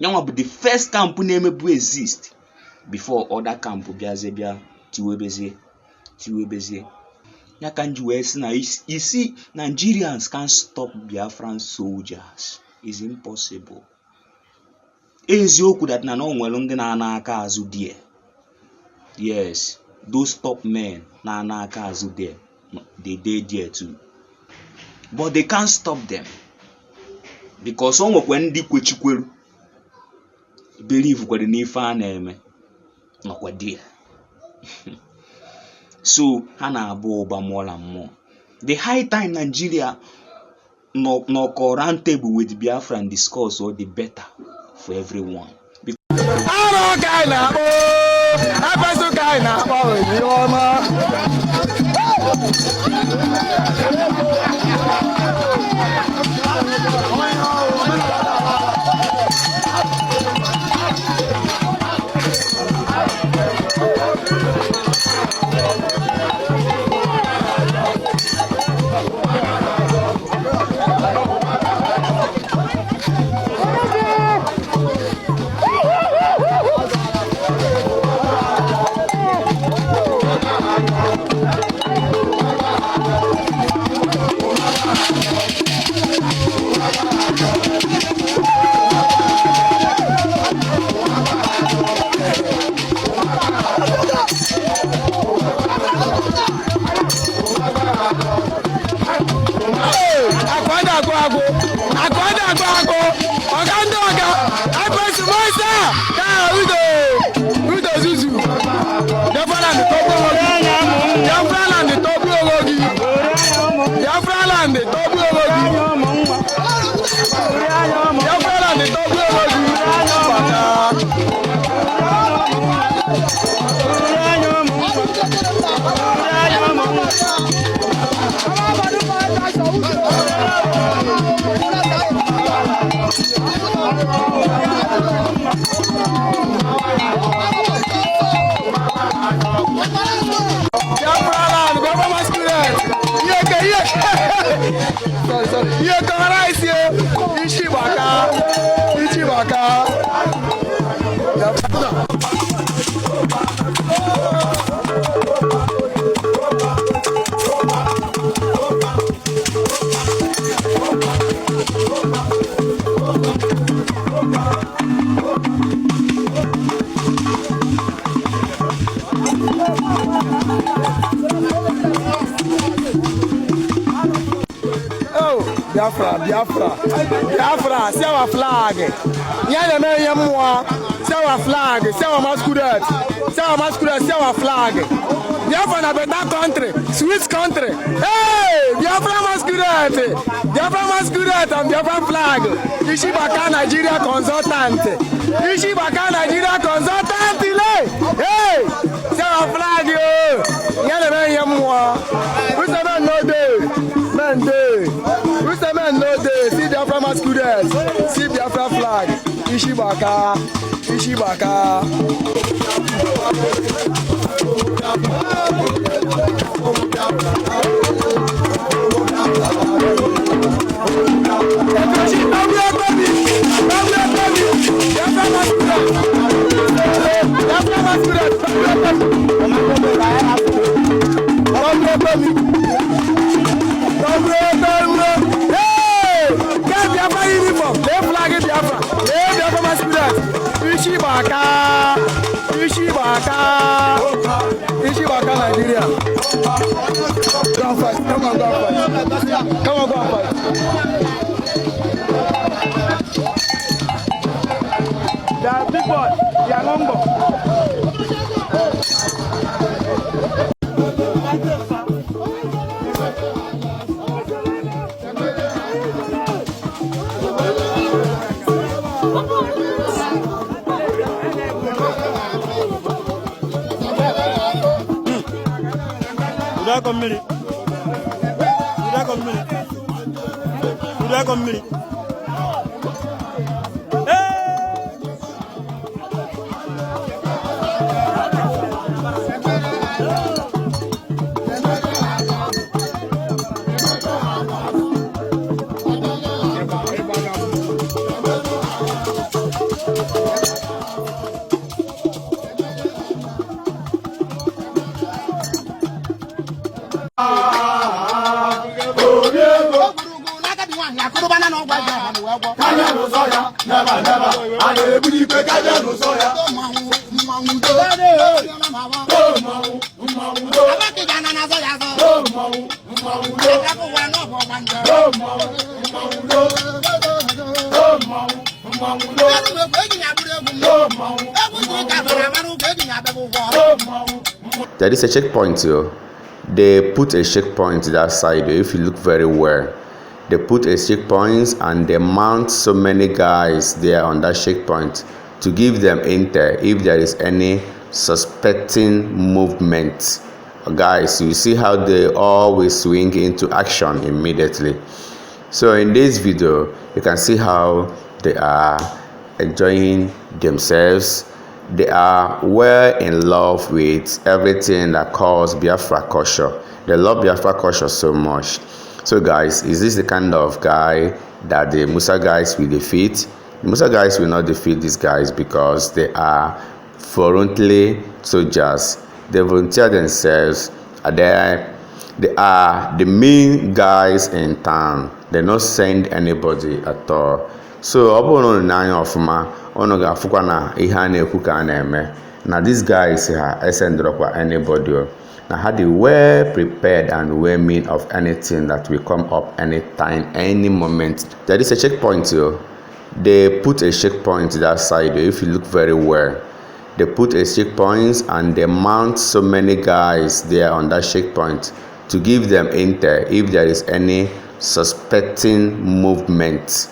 Yanwa bụ the first camp na-emebu exist before other camp bịazie bịa tiwebezie. Ya ka nji wee sị na isi Nigerians can't stop Biafran soldiers. It's impossible. Eziokwu that na nwere ndị na-ana aka azụ there. Yes, those top men na-ana aka azụ there. They there too. But they can't stop them. Because o nwekwe ndị kwechikwelu believe kwere n'ife a na-eme nọkwa there. So ha na-abụ ụba more and more. The high time Nigeria no round table with Biafra and discuss all the better for everyone. Biafra, see our flag. See our flag, see our masquerade, see our flag. Biafra na better country, Swiss country. Hey, Biafra masquerade and Biafra flag. Ishibaka Nigeria consultant. Hey, see our flag, yo. Who's the man no day? Who's the man no day? See Biafra masquerade, see Biafra flag. Ishibaka. Ishibaka Nigeria. Go and fight. Come on, go and fight. They are big boys. They are long boys. There is a checkpoint here. They put a checkpoint that side. If you look very well, they put a checkpoint and they mount so many guys there on that checkpoint to give them intel if there is any suspecting movement. Guys, you see how they always swing into action immediately. So in this video, you can see how they are enjoying themselves. They are well in love with everything that calls Biafra culture. They love Biafra culture so much. So guys, is this the kind of guy that the Musa guys will defeat? The Musa guys will not defeat these guys because they are voluntarily soldiers. They volunteer themselves. They are the main guys in town. They don't send anybody at all. So ọbụrụ na anya ọfụma ọnụ ga-afụkwa na ihe a na-ekwu ka a na-eme na these guys ha esendrọkwa anybody. Now how they were prepared and were mean of anything that will come up anytime, any moment. There is a checkpoint here. They put a checkpoint that side. If you look very well, they put a checkpoint and they mount so many guys there on that checkpoint to give them intel if there is any suspecting movement.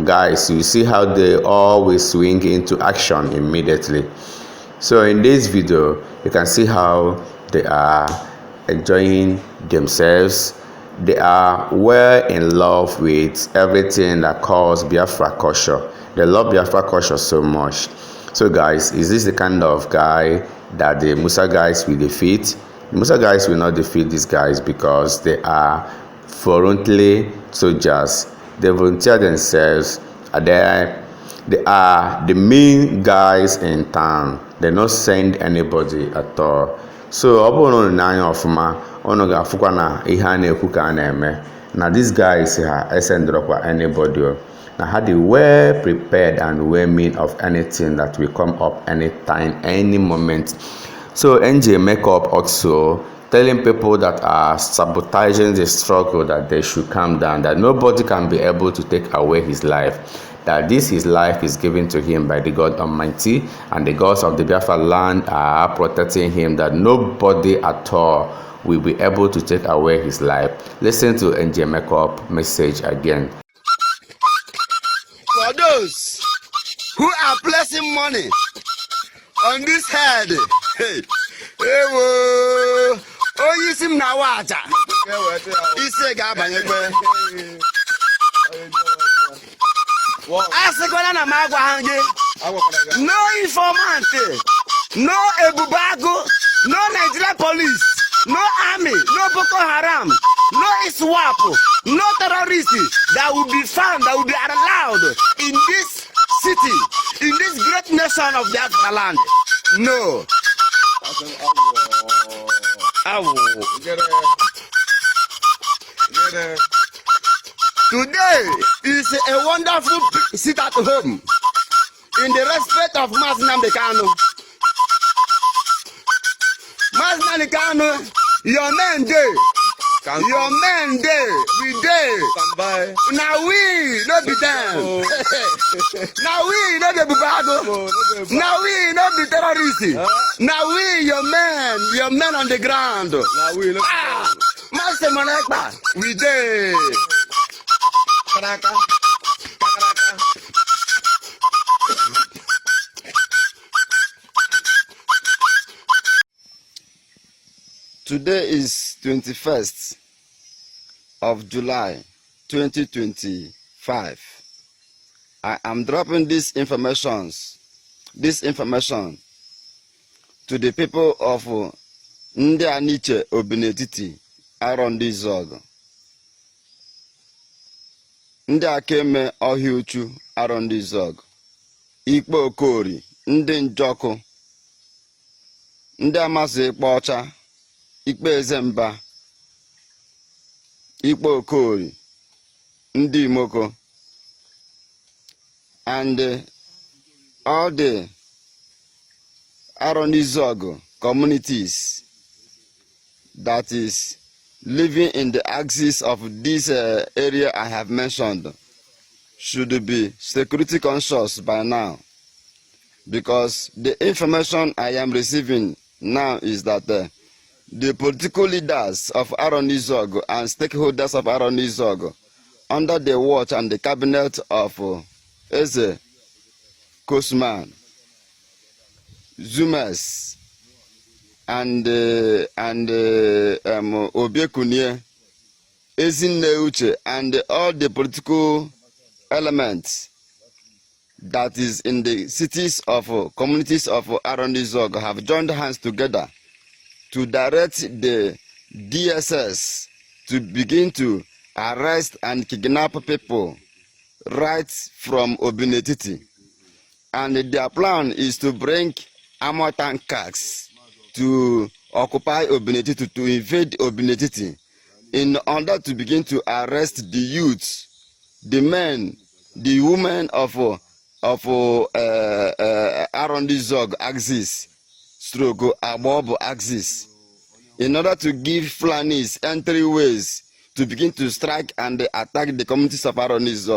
Guys, you see how they always swing into action immediately. So in this video, you can see how they are enjoying themselves. They are well in love with everything that calls Biafra culture. They love Biafra culture so much. So guys, is this the kind of guy that the Musa guys will defeat? The Musa guys will not defeat these guys because they are voluntarily soldiers. They volunteer themselves. They are the main guys in town. They don't send anybody at all. So ọbụrụ na anya ọfụma ọnụ ga-afụkwa na ihe a na-ekwu ka a na-eme na these guys ha esendrọkwa anybody. Now how they were prepared and were mean of anything that will come up anytime, any moment. So NJ Makeup also telling people that are sabotaging the struggle that they should calm down, that nobody can be able to take away his life, that his life is given to him by the God Almighty, and the gods of the Biafra land are protecting him, that nobody at all will be able to take away his life. Listen to NJ Makeup message again. For those who are placing money on this head, hey, whoa. Oh, you seem now water. He said, Gabba. No informant, no Ebubago, no Nigerian police, no army, no Boko Haram, no ISWAP, no terrorists that will be found, that will be allowed in this city, in this great nation of Biafra land. No. Today is a wonderful sit at home in the respect of Mas Nnamdi Kanu. Mas Nnamdi Kanu, your men day. Your men day, we day. Now we not be them. Now we not be Bubago. Now we not be terrorists. Now we your men on the ground. Now we look. Master Monekba, we day. Today is 21st of July 2025. I am dropping this information to the people of Ndi Aniche Obinetiti Aronis Ndị Akeme Ohiuchu Aronis Ikpe Okori ndị njọkụ, ndị amasị ịkpa ọcha, ikpe ezemba, ikpe okori, ndị imoko, and all the Aronis communities that is living in the axis of this area I have mentioned should be security conscious by now, because the information I am receiving now is that the political leaders of Aronis and stakeholders of Aronis under the watch and the cabinet of Eze Kosman, Zumes, and Obiekunie, Ezinne Uche, and all the political elements that is in the cities of communities of Aronis have joined hands together to direct the DSS to begin to arrest and kidnap people right from Obinetiti. And their plan is to bring armor tankers to occupy Obinetiti, to invade Obinetiti, in order to begin to arrest the youth, the men, the women of Aronis axis, stroke Abobo axis, in order to give Fulanis entryways to begin to strike and attack the communities of Aronis.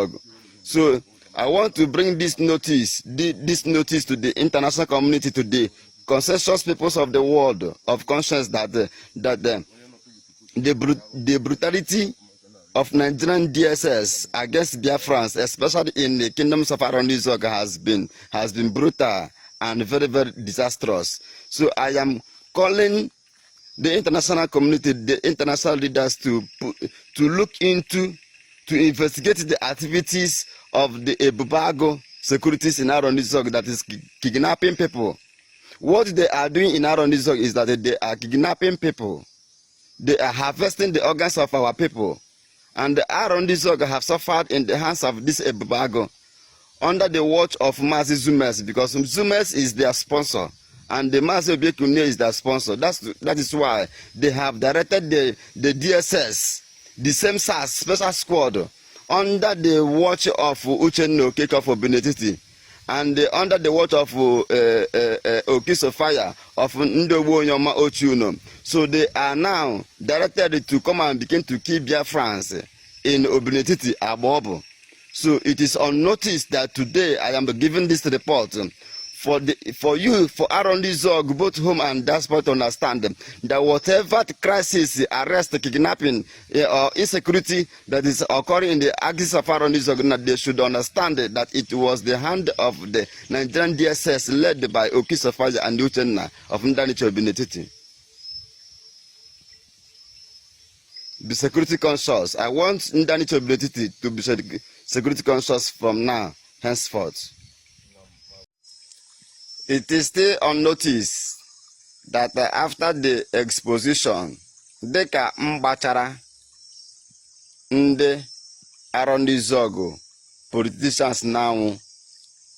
So I want to bring this notice to the international community, to the consensus peoples of the world of conscience, that the brutality of Nigerian DSS against Biafrans, especially in the kingdoms of Aronis, has been brutal and very, very disastrous. So I am calling the international community, the international leaders to look into, to investigate the activities of the Ebubago securities in Aronis that is kidnapping people. What they are doing in Aronis is that they are kidnapping people. They are harvesting the organs of our people. And the Aronis have suffered in the hands of this Ebubago under the watch of Mazi Zumes, because Zumes is their sponsor and the Mazi Obiekune is their sponsor. That is why they have directed the DSS, the same SAS special squad, under the watch of Uchenno Okeke of Obinetiti, and under the watch of Okisofaya of Ndowo Nyoma Ochuno. So they are now directed to come and begin to kill Biafrans in Obinetiti, Abobo. So it is on notice that today I am giving this report for Aronis, both home and diaspora, to understand that whatever crisis, arrest, kidnapping, or insecurity that is occurring in the axis of Aronis, they should understand that it was the hand of the Nigerian DSS led by Okisofaya and Uchenna of Ndanicho Obinetiti. Be security conscious. I want Ndanicho Obinetiti to be security conscious from now, henceforth. It is still on notice that after the exposition, Deka Mbachara, Nde Aronis politicians now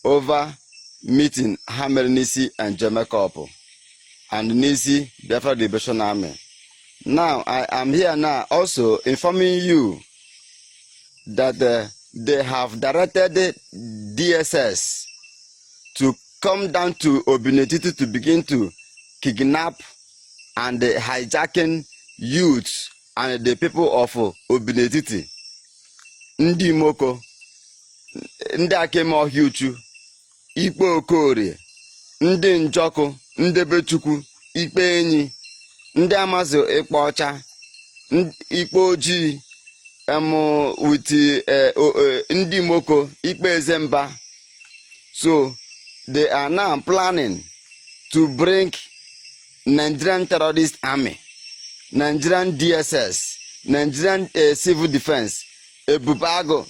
over meeting Hamel Nisi and Jamekopo and Nisi Biafra Liberation Army. Now I am here now also informing you that they have directed the DSS to come down to Obinetiti to begin to kidnap and hijacking youth and the people of Obinetiti. Ndi Moko, Ndi Akemohiuchu, Ikpe Okorie, Ndi Njoko, Ndi Bechukwu, Ikpe Enyi, Ndi Amazo Ikpe Ọcha, Ikpe Ojii, with Ndi Moko, Ikpe Ezemba. So they are now planning to bring Nigerian terrorist army, Nigerian DSS, Nigerian civil defense, Ebubago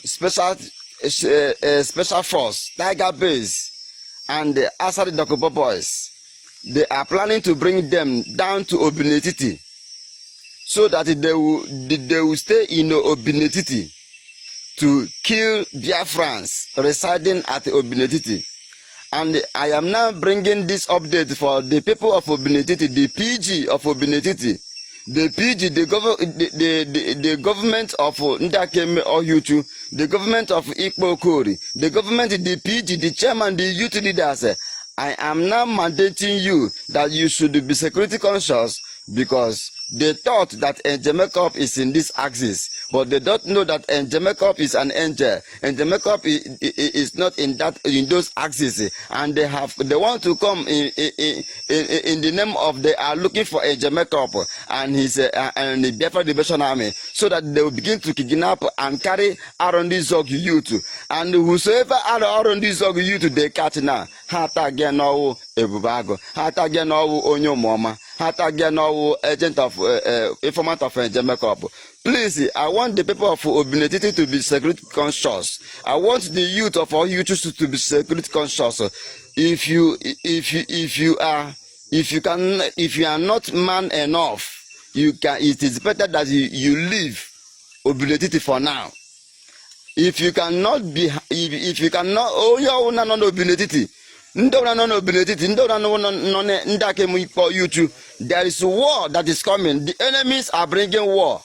special force, Tiger Base, and the Asari Dokubo boys. They are planning to bring them down to Obinetiti so that they will stay in Obinetiti to kill Biafrans residing at Obinetiti. And I am now bringing this update for the people of Obinetiti, the PG of Obinetiti, the PG, the government of Ndakeme Ohuchu, the government of Ikpo Kori, the government, the PG, the chairman, the youth leaders. I am now mandating you that you should be security conscious, because they thought that Njemekop is in this axis, but they don't know that Njemekop is an angel. Njemekop is not in those axes, and they want to come in the name of, they are looking for Njemekop and his and the Biafra Liberation Army, so that they will begin to kidnap and carry Aronis youth, and whosoever Aronis youth they catch now, hata again now Ebubago, hata again now Onyo Mama, hata again now agent of informant of Njemekop. Please, I want the people of Obinetiti to be security conscious. I want the youth of all youths to be security conscious. If you are not man enough, it is better that you leave Obinetiti for now. If you cannot, oh you are not Obinetiti. There is war that is coming. The enemies are bringing war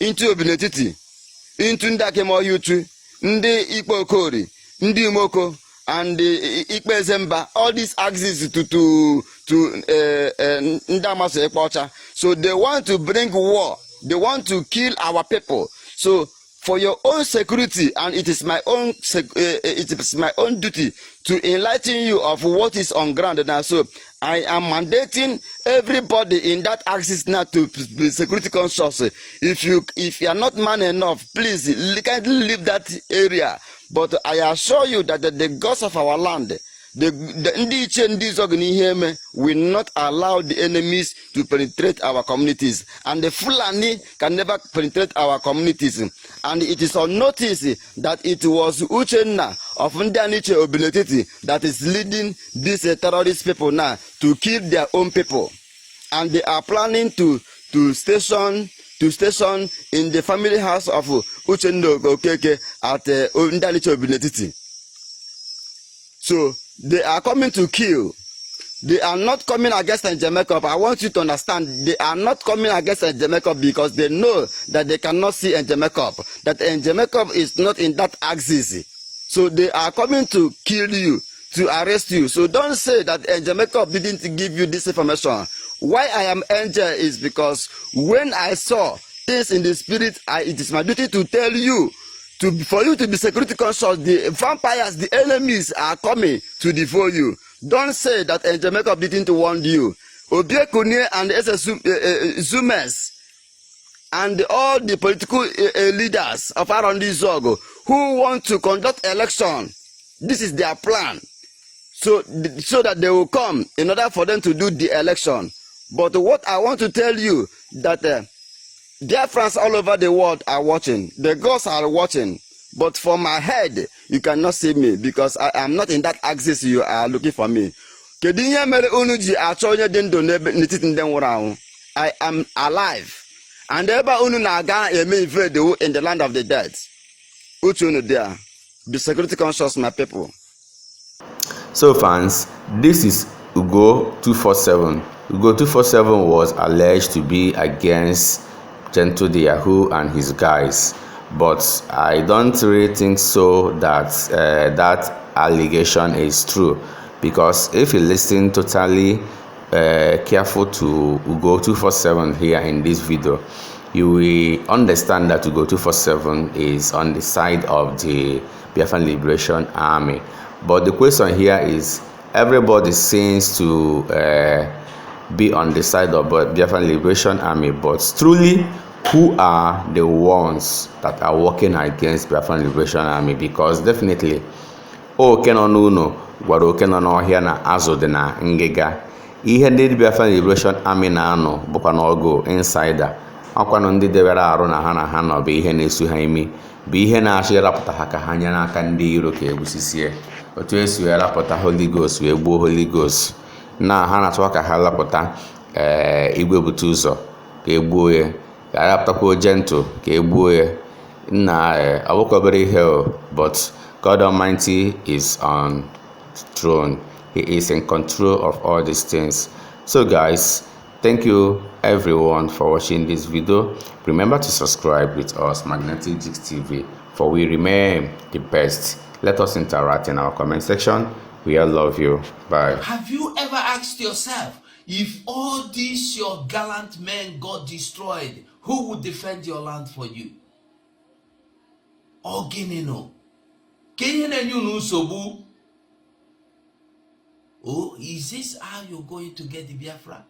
into Obinetiti, into Ndakemo Yutu, Ndi Ikpo Kori, Ndi Umoko, and Ikpe Zemba. All these axes to Ndamaso Ekpocha. So they want to bring war. They want to kill our people. So for your own security, and it is my own duty to enlighten you of what is on ground now. So I am mandating everybody in that axis now to be security conscious. If you are not man enough, please kindly leave that area. But I assure you that the gods of our land, the will not allow the enemies to penetrate our communities, and the Fulani can never penetrate our communities. And it is on notice that it was Uchenna of Ndaniche Obinetiti that is leading these terrorist people now to kill their own people, and they are planning to station in the family house of Uchenna Okeke at Ndaniche Obinetiti. So they are coming to kill. They are not coming against Njemekop. I want you to understand, they are not coming against Njemekop because they know that they cannot see Njemekop, that Njemekop is not in that axis. So they are coming to kill you, to arrest you. So don't say that Njemekop didn't give you this information. Why I am angel is because when I saw things in the spirit, it is my duty to tell you, for you to be security conscious. The vampires, the enemies are coming to devour you. Don't say that Njemekop didn't warn you. Obiekune and Zoomers and all the political leaders of Aronis who want to conduct election, this is their plan. So that they will come in order for them to do the election. But what I want to tell you, that Biafrans all over the world are watching. The gods are watching. But for my head, you cannot see me because I am not in that axis you are looking for me. I am alive. And in the land of the dead. Be security conscious, my people. So fans, this is Ugo 247. Ugo 247 was alleged to be against Gentle the Yahoo and his guys, but I don't really think so that that allegation is true, because if you listen totally careful to Ugo 247 here in this video, you will understand that Ugo 247 is on the side of the Biafran Liberation Army. But the question here is, everybody seems to be on the side of Biafran Liberation Army, but truly, who are the ones that are working against Biafran Liberation Army? Because definitely, Kenonuno, gwara Okenonohia na azụ dị na ngịga. Ihe ndị Biafran Liberation Army na-anọ bụkwa n'ọgụ insider. Ọkwanụ ndị debere arụ na ha nọ bụ ihe na-esu ha imi, bụ ihe na-achọ ịrapụta ha ka ha nye n'aka ndị iro ka egbusisie. Otu esi wee rapụta Holy Ghost wee gbuo Holy Ghost, na ha na-achọ ka ha rapụta Igwe Butuzor ka egbuo ya, ka rapụtakwa Gentle ka egbuo ya. Nna ọbụkwa obere ihe, but God Almighty is on throne. He is in control of all these things. So guys, thank you everyone for watching this video. Remember to subscribe with us, Magnetic Jigs TV, for we remain the best. Let us interact in our comment section. We all love you. Bye. Have you ever asked yourself, if all these your gallant men got destroyed, who would defend your land for you? Oginino. Oh, is this how you're going to get the Biafra?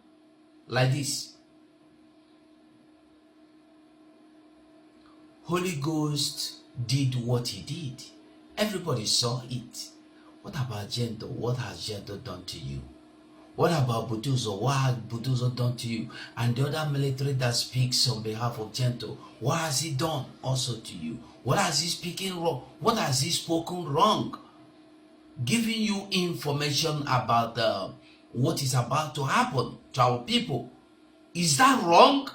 Like this. Holy Ghost did what he did. Everybody saw it. What about Gento? What has Gento done to you? What about Butuzor? What has Butuzor done to you? And the other military that speaks on behalf of Gento, what has he done also to you? What has he speaking wrong? What has he spoken wrong? Giving you information about what is about to happen to our people. Is that wrong?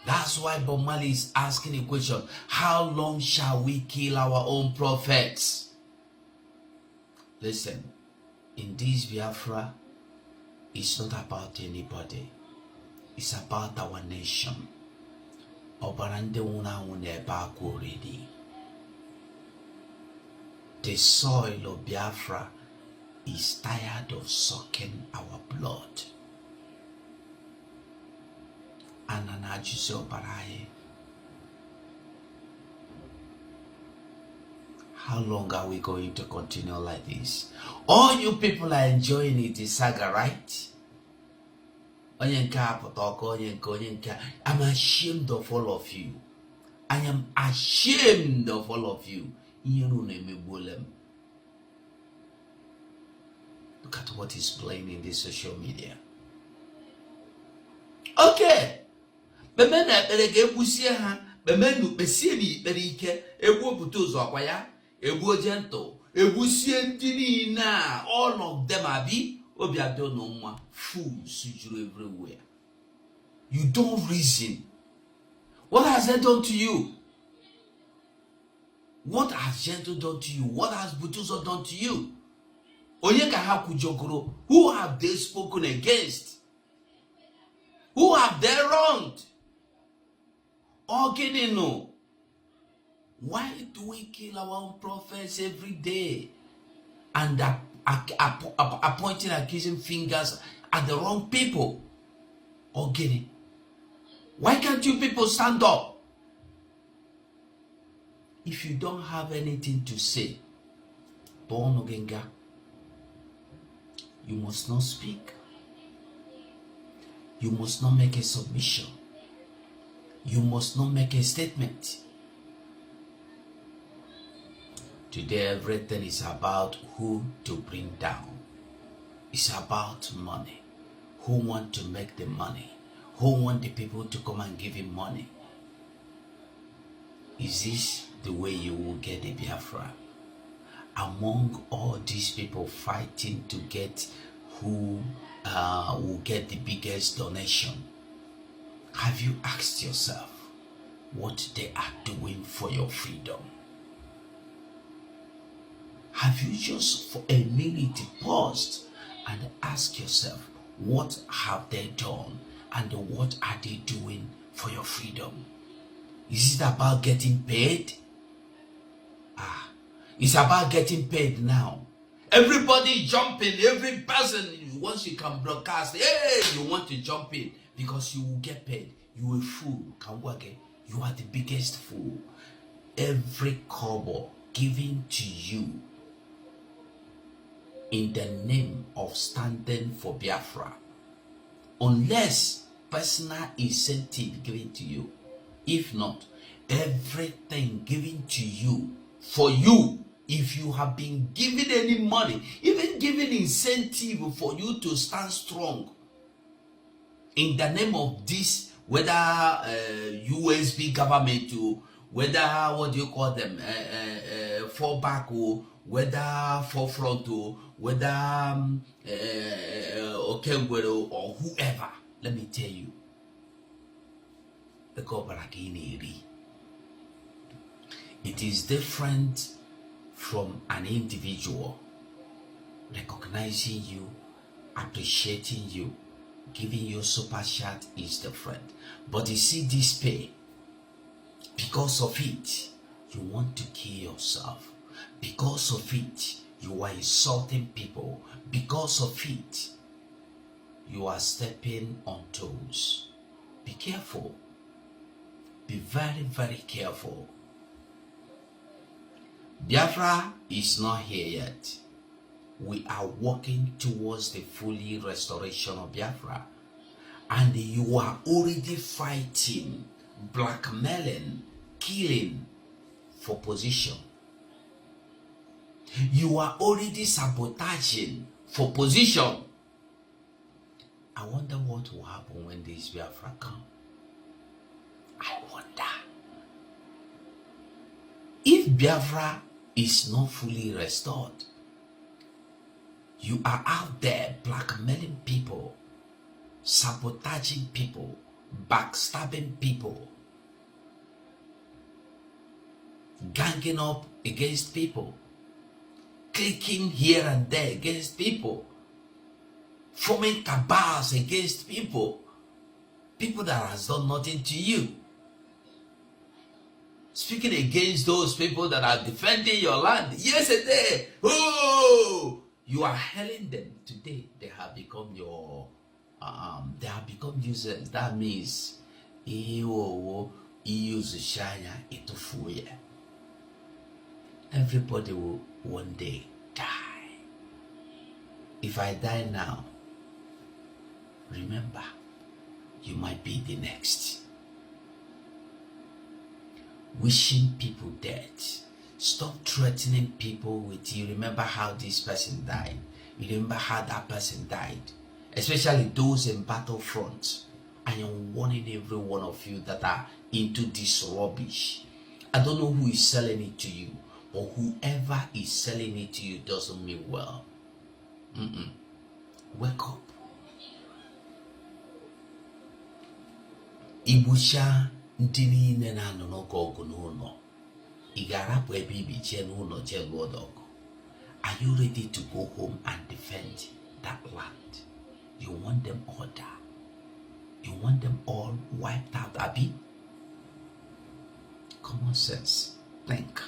That's why Bob Marley is asking a question. How long shall we kill our own prophets? Listen, in this Biafra, it's not about anybody. It's about our nation. The soil of Biafra is tired of sucking our blood. And how long are we going to continue like this? All you people are enjoying it, the saga, right? I'm ashamed of all of you. I am ashamed of all of you. Look at what is playing in this social media. Okay. Igwe Butuzor Igwe Gento, all of them are fools everywhere. You don't reason. What has they done to you? What has Gento done to you? What has Butuzor done to you? Who have they spoken against? Who have they wronged? Oginino. Why do we kill our own prophets every day and pointing accusing fingers at the wrong people? Ogini. Why can't you people stand up? If you don't have anything to say, Born Ogenga, you must not speak. You must not make a submission. You must not make a statement. Today everything is about who to bring down. It's about money. Who want to make the money? Who want the people to come and give him money? Is this the way you will get the Biafra? Among all these people fighting to get who will get the biggest donation, have you asked yourself what they are doing for your freedom? Have you just for a minute paused and asked yourself, what have they done and what are they doing for your freedom? Is it about getting paid? It's about getting paid now. Everybody jumping, every person, once you can broadcast, hey, you want to jump in because you will get paid. You a fool, you are the biggest fool. Every kobo given to you in the name of standing for Biafra, unless personal incentive given to you, if not, everything given to you for you. If you have been given any money, even given incentive for you to stand strong in the name of this, whether USB government or whether, what do you call them, fallback or whether forefront or whether Okengwero or whoever, let me tell you, the Gobarakini. It is different from an individual recognizing you, appreciating you, giving you super chat is different. But you see this pay, because of it, you want to kill yourself. Because of it, you are insulting people. Because of it, you are stepping on toes. Be careful. Be very, very careful. Biafra is not here yet. We are walking towards the fully restoration of Biafra. And you are already fighting, blackmailing, killing for position. You are already sabotaging for position. I wonder what will happen when this Biafra come. I wonder. If Biafra is not fully restored, you are out there blackmailing people, sabotaging people, backstabbing people, ganging up against people, clicking here and there against people, forming cabals against people that has done nothing to you. Speaking against those people that are defending your land yesterday, oh, you are hailing them today. They have become your, they have become users. That means, everybody will one day die. If I die now, remember, you might be the next. Wishing people death. Stop threatening people with, you remember how this person died. You remember how that person died. Especially those in battlefront. I am warning every one of you that are into this rubbish. I don't know who is selling it to you, but whoever is selling it to you doesn't mean well. Wake up. Ibusha ndị niile na-anọ n'oge ọgụ n'ụlọ, ị ga-arapụ ebe ibi jee n'ụlọ jee lụọ ọgụ. Are you ready to go home and defend that land? You want them all down. You want them all wiped out, Abi? Common sense. Think.